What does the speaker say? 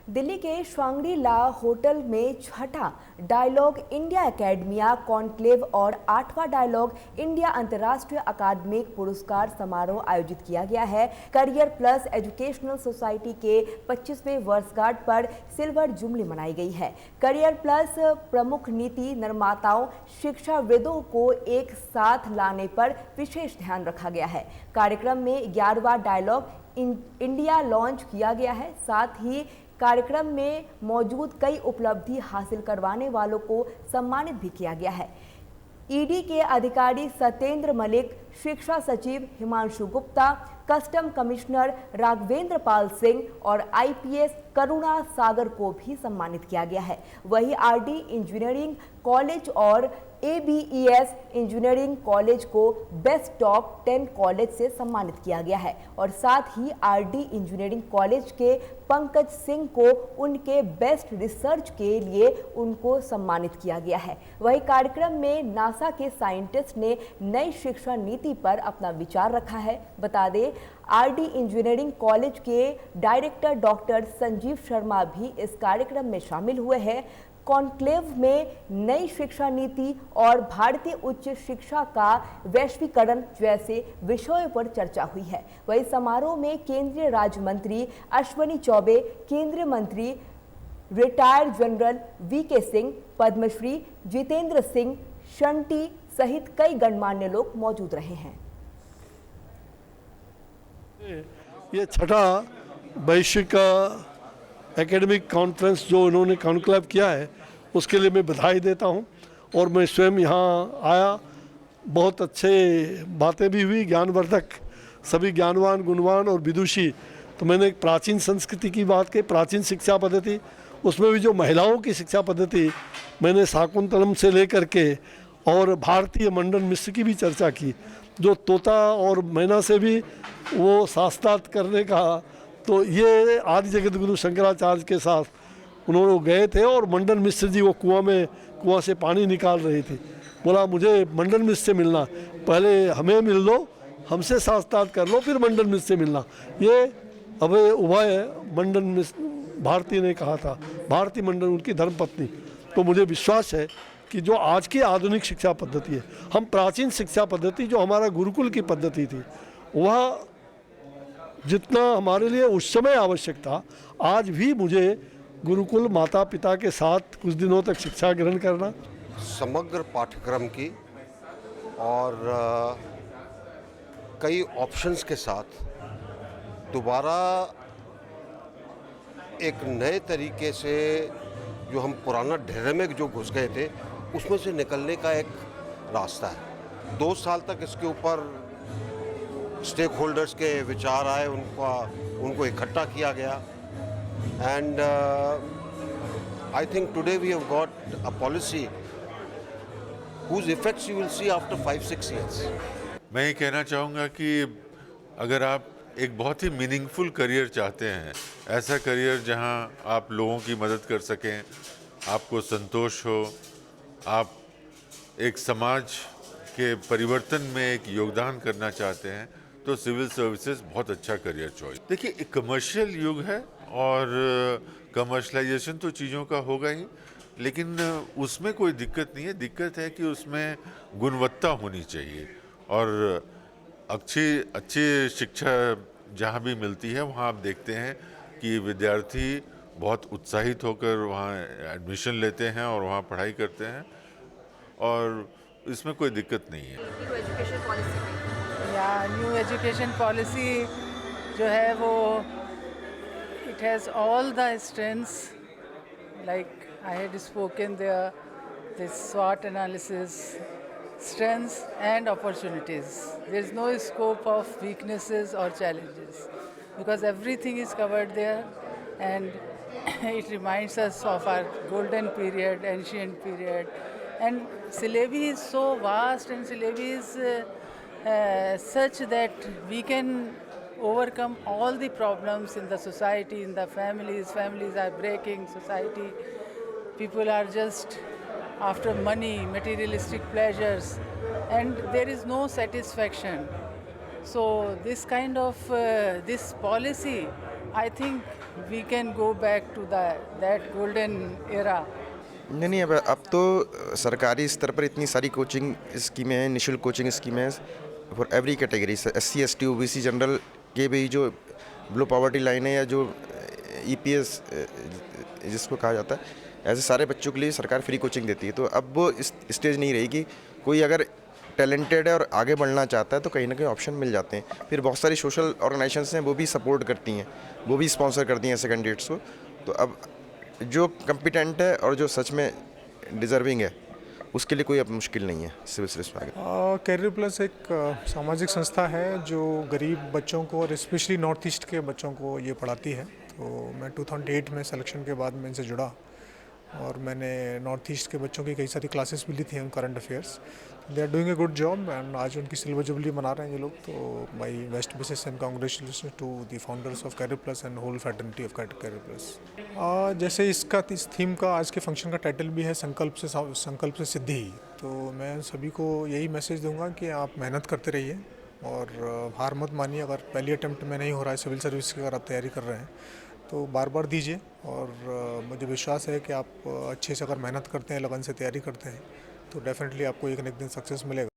दिल्ली के शांग्री ला होटल में छठा डायलॉग इंडिया एकेडमिया कॉन्क्लेव और 8वां डायलॉग इंडिया अंतर्राष्ट्रीय अकादमिक पुरस्कार समारोह आयोजित किया गया है। करियर प्लस एजुकेशनल सोसाइटी के 25वें वर्षगांठ पर सिल्वर जुबली मनाई गई है। करियर प्लस प्रमुख नीति निर्माताओं शिक्षाविदों को एक साथ लाने पर विशेष ध्यान रखा गया है। कार्यक्रम में 11वां डायलॉग इंडिया लॉन्च किया गया है। साथ ही कार्यक्रम में मौजूद कई उपलब्धि हासिल करवाने वालों को सम्मानित भी किया गया है। ईडी के अधिकारी सत्येंद्र मलिक, शिक्षा सचिव हिमांशु गुप्ता, कस्टम कमिश्नर राघवेंद्र पाल सिंह और आईपीएस करुणा सागर को भी सम्मानित किया गया है। वहीं आरडी इंजीनियरिंग कॉलेज और एबीईएस इंजीनियरिंग कॉलेज को बेस्ट टॉप 10 कॉलेज से सम्मानित किया गया है और साथ ही आरडी इंजीनियरिंग कॉलेज के पंकज सिंह को उनके बेस्ट रिसर्च के लिए उनको सम्मानित किया गया है। वहीं कार्यक्रम में नासा के साइंटिस्ट ने नई शिक्षा नीति पर अपना विचार रखा है। बता दें, आरडी इंजीनियरिंग कॉलेज के डायरेक्टर डॉक्टर संजीव शर्मा भी इस कार्यक्रम में शामिल हुए हैं। कॉन्क्लेव में नई शिक्षा नीति और भारतीय उच्च शिक्षा का वैश्वीकरण जैसे विषयों पर चर्चा हुई है। वहीं समारोह में केंद्रीय राज्य मंत्री अश्विनी चौबे, केंद्रीय मंत्री retired general V K Singh, Padmashri Jitendra Singh Shunty सहित कई गणमान्य लोग मौजूद रहे हैं। ये छठा वैश्विक एकेडमिक कॉन्फ्रेंस जो उन्होंने कॉन्क्लेव किया है उसके लिए मैं बधाई देता हूं और मैं स्वयं यहाँ आया। बहुत अच्छे बातें भी हुई, ज्ञानवर्धक, सभी ज्ञानवान, गुणवान और विदुषी। तो मैंने एक प्राचीन संस्कृति की बात की, प्राचीन शिक्षा पद्धति, उसमें भी जो महिलाओं की शिक्षा पद्धति मैंने शाकुंतलम से लेकर के और भारतीय मंडन मिश्र की भी चर्चा की, जो तोता और मैना से भी वो शास्त्रार्थ करने का। तो ये आदि जगत गुरु शंकराचार्य के साथ उन्होंने गए थे और मंडन मिश्र जी वो कुआं से पानी निकाल रही थी। बोला मुझे मंडन मिश्र से मिलना, पहले हमें मिल लो, हमसे शास्त्रार्थ कर लो, फिर मंडन मिश्र से मिलना। ये अभय उभय मंडन मिश्र भारती ने कहा था, भारती मंडन उनकी धर्मपत्नी। तो मुझे विश्वास है कि जो आज की आधुनिक शिक्षा पद्धति है, हम प्राचीन शिक्षा पद्धति जो हमारा गुरुकुल की पद्धति थी, वह जितना हमारे लिए उस समय आवश्यक था, आज भी मुझे गुरुकुल माता पिता के साथ कुछ दिनों तक शिक्षा ग्रहण करना, समग्र पाठ्यक्रम की और कई ऑप्शंस के साथ दोबारा एक नए तरीके से जो हम पुराना ढेरे में जो घुस गए थे उसमें से निकलने का एक रास्ता है। 2 साल तक इसके ऊपर स्टेक होल्डर्स के विचार आए, उनको इकट्ठा किया गया and I think today we have got a policy whose effects you will see after 5-6 years. मैं ये कहना चाहूँगा कि अगर आप एक बहुत ही मीनिंगफुल करियर चाहते हैं, ऐसा करियर जहाँ आप लोगों की मदद कर सकें, आपको संतोष हो, आप एक समाज के परिवर्तन में एक योगदान करना चाहते हैं, तो सिविल सर्विसेज बहुत अच्छा करियर चॉइस। देखिए, एक कमर्शियल युग है और कमर्शलाइजेशन तो चीज़ों का होगा ही, लेकिन उसमें कोई दिक्कत नहीं है। दिक्कत है कि उसमें गुणवत्ता होनी चाहिए और अच्छी शिक्षा जहाँ भी मिलती है वहाँ आप देखते हैं कि विद्यार्थी बहुत उत्साहित होकर वहाँ एडमिशन लेते हैं और वहाँ पढ़ाई करते हैं और इसमें कोई दिक्कत नहीं है। न्यू एजुकेशन पॉलिसी जो है वो it has all the strengths, like I had spoken there, this SWOT analysis, strengths and opportunities. There is no scope of weaknesses or challenges because everything is covered there, and it reminds us of our golden period, ancient period. And syllabi is so vast and syllabi is such that we can overcome all the problems in the society, in the families. Families are breaking, society. People are just after money, materialistic pleasures, and there is no satisfaction. So this kind of this policy I think we can go back to that golden era. नहीं अब तो सरकारी स्तर पर इतनी सारी coaching स्कीमें हैं, निःशुल्क कोचिंग स्कीमें हैं for every category, SC ST OBC general के भी जो बिलो पॉवर्टी लाइन है या जो EPS जिसको कहा जाता है, ऐसे सारे बच्चों के लिए सरकार फ्री कोचिंग देती है। तो अब वो इस स्टेज नहीं रही कि कोई अगर टैलेंटेड है और आगे बढ़ना चाहता है तो कहीं ना कहीं ऑप्शन मिल जाते हैं। फिर बहुत सारी सोशल ऑर्गेनाइजेशंस हैं वो भी सपोर्ट करती हैं, वो भी स्पॉन्सर करती हैं ऐसे कैंडिडेट्स को। तो अब जो कम्पिटेंट है और जो सच में डिज़र्विंग है उसके लिए कोई अब मुश्किल नहीं है सिविल सर्विस में आगे। कैरियर प्लस एक सामाजिक संस्था है जो गरीब बच्चों को और स्पेशली नॉर्थ ईस्ट के बच्चों को ये पढ़ाती है। तो मैं 2008 में सिलेक्शन के बाद मैं इनसे जुड़ा और मैंने नॉर्थ ईस्ट के बच्चों की कई सारी क्लासेस भी ली थी उन current affairs. They are doing a good job and आज उनकी सिल्वर जुबली मना रहे हैं ये लोग। तो my best wishes and congratulation to the founders of career plus and whole fraternity of career plus. जैसे इस थीम का आज के फंक्शन का टाइटल भी है संकल्प से सिद्धि। तो मैं सभी को यही मैसेज दूंगा कि आप मेहनत करते रहिए और हार मत मानिए। अगर पहली अटैम्प्ट में नहीं हो रहा है सिविल सर्विस की, अगर आप तैयारी कर रहे हैं तो बार बार दीजिए। और मुझे विश्वास है कि आप अच्छे से अगर मेहनत करते हैं, लगन से तैयारी करते हैं तो डेफिनेटली आपको एक न एक दिन सक्सेस मिलेगा।